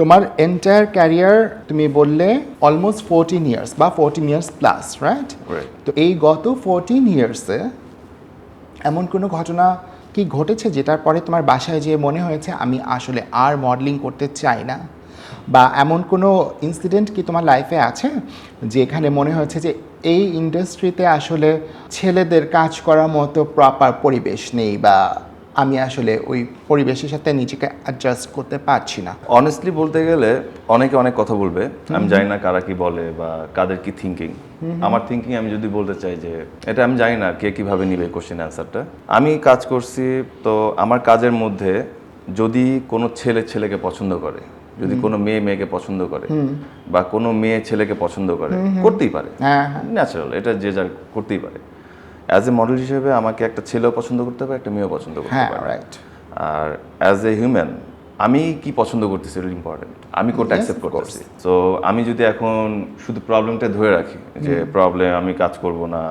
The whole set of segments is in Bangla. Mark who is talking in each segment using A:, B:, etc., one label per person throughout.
A: তোমার এন্টায়ার ক্যারিয়ার তুমি বললে অলমোস্ট 14 ইয়ার্স বা 14 ইয়ার্স প্লাস, রাইট?
B: Right.
A: তো এই গত 14 ইয়ার্সে এমন কোনো ঘটনা কি ঘটেছে যেটার পরে তোমার বাসায় যেয়ে মনে হয়েছে আমি আসলে আর মডেলিং করতে চাই না, বা এমন কোনো ইনসিডেন্ট কি তোমার লাইফে আছে যেখানে মনে হয়েছে যে এই ইন্ডাস্ট্রিতে আসলে ছেলেদের কাজ করার মতো প্রপার পরিবেশ নেই, বা আমি আসলে ওই পরিবেশের সাথে নিজেকে অ্যাডজাস্ট করতে পারছি না?
B: অনেস্টলি বলতে গেলে অনেকে অনেক কথা বলবে, আমি জানি না কারা কি বলে বা কাদের কি থিঙ্কিং। আমার থিঙ্কিং আমি যদি বলতে চাই যে এটা আমি জানি না কে কিভাবে নিবে কোশ্চেন অ্যান্সারটা। আমি কাজ করছি, তো আমার কাজের মধ্যে যদি কোনো ছেলে ছেলেকে পছন্দ করে, যদি কোনো মেয়ে মেয়েকে পছন্দ করে, বা কোনো মেয়ে ছেলেকে পছন্দ করে, করতেই পারে,
A: হ্যাঁ,
B: ন্যাচারাল, এটা যে যার করতেই পারে। অ্যাজ এ মডেল হিসেবে আমাকে একটা ছেলেও পছন্দ করতে পারে, একটা মেয়েও পছন্দ করতে
A: হ্যাঁ,
B: পারে।
A: রাইট।
B: আর অ্যাজ এ হিউম্যান আমি কি পছন্দ করতেছি এটা ইম্পর্টেন্ট, আমি কোনটা
A: Yes,
B: অ্যাকসেপ্ট
A: of course.
B: করতেছি। তো আমি যদি এখন শুধু প্রবলেমটা ধরে রাখি যে প্রবলেম, আমি কাজ করব না,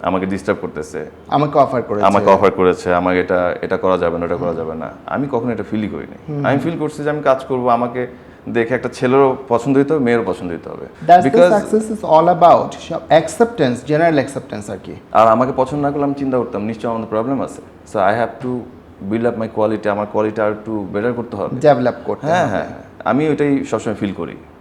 B: আমাকে ডিস্টার্ব করতেছে,
A: আমাকে অফার করে
B: আমাকে অফার করেছে, আমাকে এটা করা যাবে না, ওটা করা যাবে না, আমি কখনো এটা ফিলই করিনি। আমি ফিল করছি যে আমি কাজ করব, আমাকে দেখে একটা ছেলেরও পছন্দ হতে হবে, মেয়েরও পছন্দ হতে হবে, because
A: success is all about acceptance, general acceptance আর কি।
B: আর আমাকে পছন্দ না করলে আমি চিন্তা করতাম নিশ্চয়ই আমাদের প্রবলেম আছে, so I have to build up my quality, আমার কোয়ালিটি আর একটু বেটার করতে হবে,
A: ডেভেলপ করতে
B: হ্যাঁ
A: হবে।
B: হ্যাঁ হ্যাঁ, আমি ওইটাই সবসময় ফিল করি।